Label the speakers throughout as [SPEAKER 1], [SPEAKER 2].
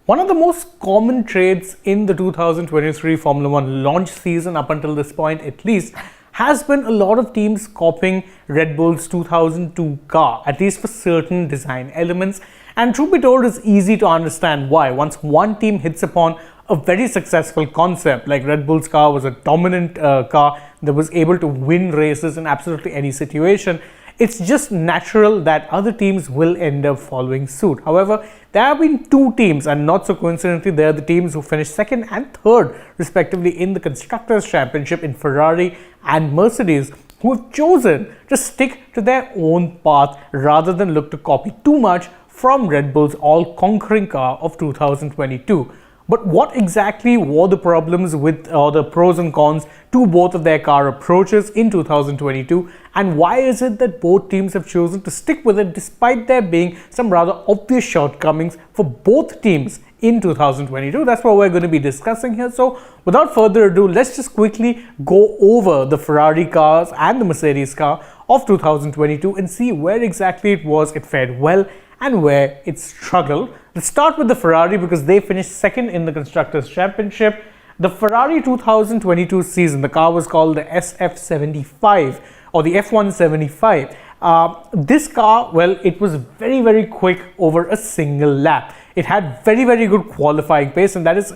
[SPEAKER 1] One of the most common traits in the 2023 Formula One launch season, up until this point at least, has been a lot of teams copying Red Bull's 2002 car, at least for certain design elements. And truth be told, it's easy to understand why. Once one team hits upon a very successful concept, like Red Bull's car was a dominant car that was able to win races in absolutely any situation, it's just natural that other teams will end up following suit. However, there have been two teams, and not so coincidentally, they are the teams who finished second and third respectively in the Constructors' Championship in Ferrari and Mercedes, who have chosen to stick to their own path rather than look to copy too much from Red Bull's all-conquering car of 2022. But what exactly were the problems with the pros and cons to both of their car approaches in 2022, and why is it that both teams have chosen to stick with it despite there being some rather obvious shortcomings for both teams in 2022? That's what we're going to be discussing here. So without further ado, let's just quickly go over the Ferrari cars and the Mercedes car of 2022 and see where exactly it fared well and where it struggled. Let's start with the Ferrari because they finished second in the Constructors' Championship. The Ferrari 2022 season, the car was called the SF75 or the F175. This car, well, it was very, very quick over a single lap. It had very, very good qualifying pace, and that is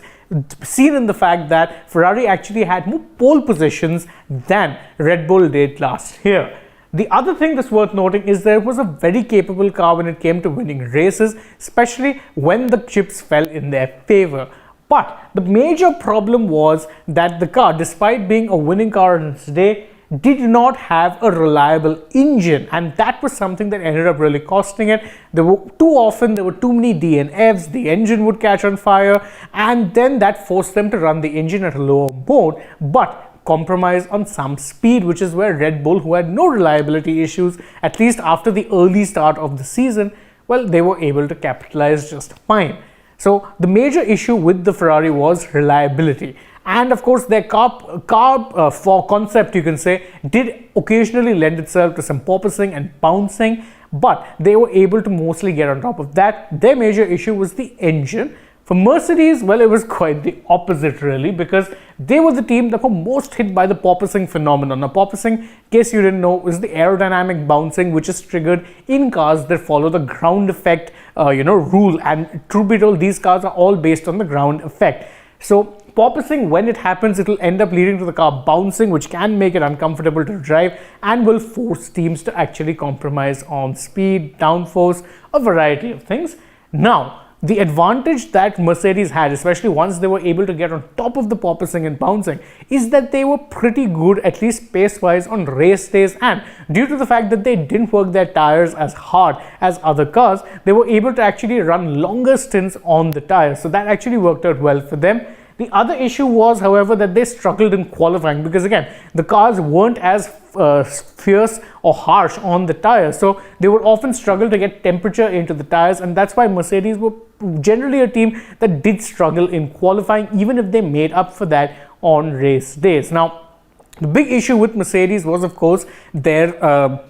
[SPEAKER 1] seen in the fact that Ferrari actually had more pole positions than Red Bull did last year. The other thing that's worth noting is that it was a very capable car when it came to winning races, especially when the chips fell in their favor. But the major problem was that the car, despite being a winning car in its day, did not have a reliable engine, and that was something that ended up really costing it. There were too many DNFs, the engine would catch on fire, and then that forced them to run the engine at a lower mode, but compromise on some speed, which is where Red Bull, who had no reliability issues, at least after the early start of the season, well, they were able to capitalize just fine. So the major issue with the Ferrari was reliability. And of course, their car for concept, you can say, did occasionally lend itself to some porpoising and bouncing, but they were able to mostly get on top of that. Their major issue was the engine. For Mercedes, well, it was quite the opposite really, because they were the team that were most hit by the porpoising phenomenon. Now, porpoising, in case you didn't know, is the aerodynamic bouncing which is triggered in cars that follow the ground effect rule. And truth be told, these cars are all based on the ground effect. So porpoising, when it happens, it will end up leading to the car bouncing, which can make it uncomfortable to drive and will force teams to actually compromise on speed, downforce, a variety of things. Now, the advantage that Mercedes had, especially once they were able to get on top of the porpoising and bouncing, is that they were pretty good, at least pace-wise, on race days, and due to the fact that they didn't work their tires as hard as other cars, they were able to actually run longer stints on the tires. So that actually worked out well for them. The other issue was, however, that they struggled in qualifying because, again, the cars weren't as fierce or harsh on the tires, so they would often struggle to get temperature into the tires, and that's why Mercedes were generally a team that did struggle in qualifying, even if they made up for that on race days. Now, the big issue with Mercedes was, of course, their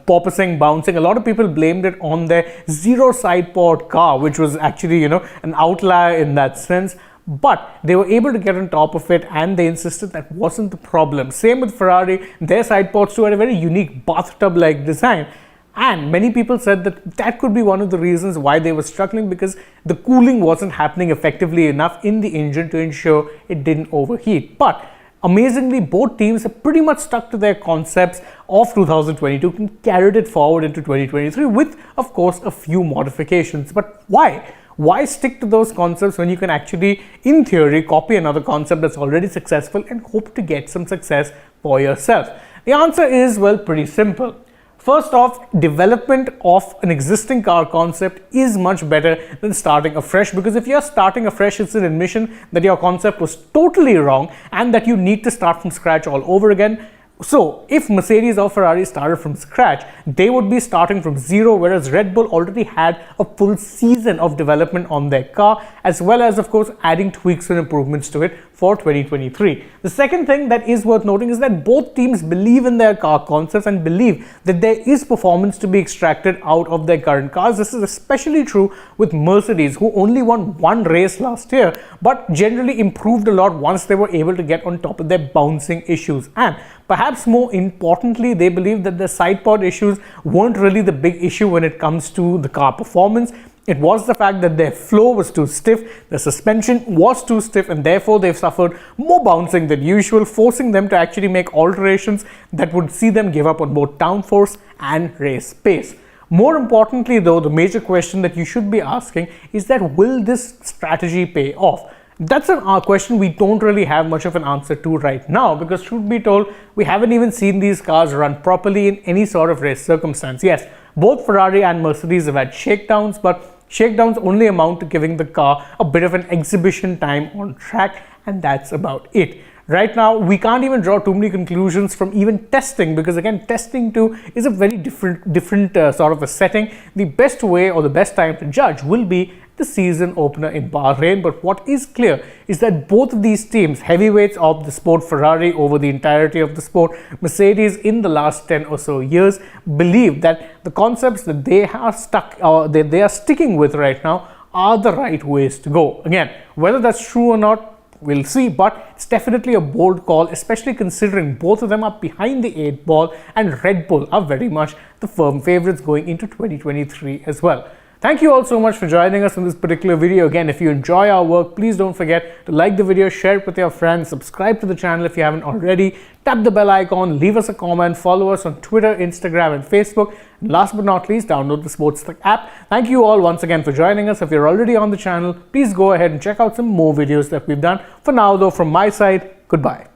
[SPEAKER 1] porpoising, bouncing. A lot of people blamed it on their zero side pod car, which was actually, an outlier in that sense. But they were able to get on top of it, and they insisted that wasn't the problem. Same with Ferrari. Their side pods too had a very unique bathtub-like design. And many people said that that could be one of the reasons why they were struggling, because the cooling wasn't happening effectively enough in the engine to ensure it didn't overheat. But amazingly, both teams have pretty much stuck to their concepts of 2022 and carried it forward into 2023 with, of course, a few modifications. But why? Why stick to those concepts when you can actually, in theory, copy another concept that's already successful and hope to get some success for yourself? The answer is, well, pretty simple. First off, development of an existing car concept is much better than starting afresh, because if you're starting afresh, it's an admission that your concept was totally wrong and that you need to start from scratch all over again. So if Mercedes or Ferrari started from scratch, they would be starting from zero, whereas Red Bull already had a full season of development on their car, as well as, of course, adding tweaks and improvements to it for 2023. The second thing that is worth noting is that both teams believe in their car concepts and believe that there is performance to be extracted out of their current cars. This is especially true with Mercedes, who only won one race last year, but generally improved a lot once they were able to get on top of their bouncing issues. And perhaps more importantly, they believe that the side pod issues weren't really the big issue when it comes to the car performance. It was the fact that their floor was too stiff, the suspension was too stiff, and therefore they've suffered more bouncing than usual, forcing them to actually make alterations that would see them give up on both downforce and race pace. More importantly though, the major question that you should be asking is that will this strategy pay off? That's a question we don't really have much of an answer to right now, because truth be told, we haven't even seen these cars run properly in any sort of race circumstance. Yes, both Ferrari and Mercedes have had shakedowns, but shakedowns only amount to giving the car a bit of an exhibition time on track, and that's about it. Right now, we can't even draw too many conclusions from even testing, because again, testing too is a very different sort of a setting. The best way or the best time to judge will be the season opener in Bahrain. But what is clear is that both of these teams, heavyweights of the sport, Ferrari over the entirety of the sport, Mercedes in the last 10 or so years, believe that the concepts that they are sticking with right now are the right ways to go. Again, whether that's true or not, we'll see, but it's definitely a bold call, especially considering both of them are behind the 8 ball and Red Bull are very much the firm favorites going into 2023 as well. Thank you all so much for joining us in this particular video. Again, if you enjoy our work, please don't forget to like the video, share it with your friends, subscribe to the channel if you haven't already, tap the bell icon, leave us a comment, follow us on Twitter, Instagram and Facebook. And last but not least, download the AajTak app. Thank you all once again for joining us. If you're already on the channel, please go ahead and check out some more videos that we've done. For now though, from my side, goodbye.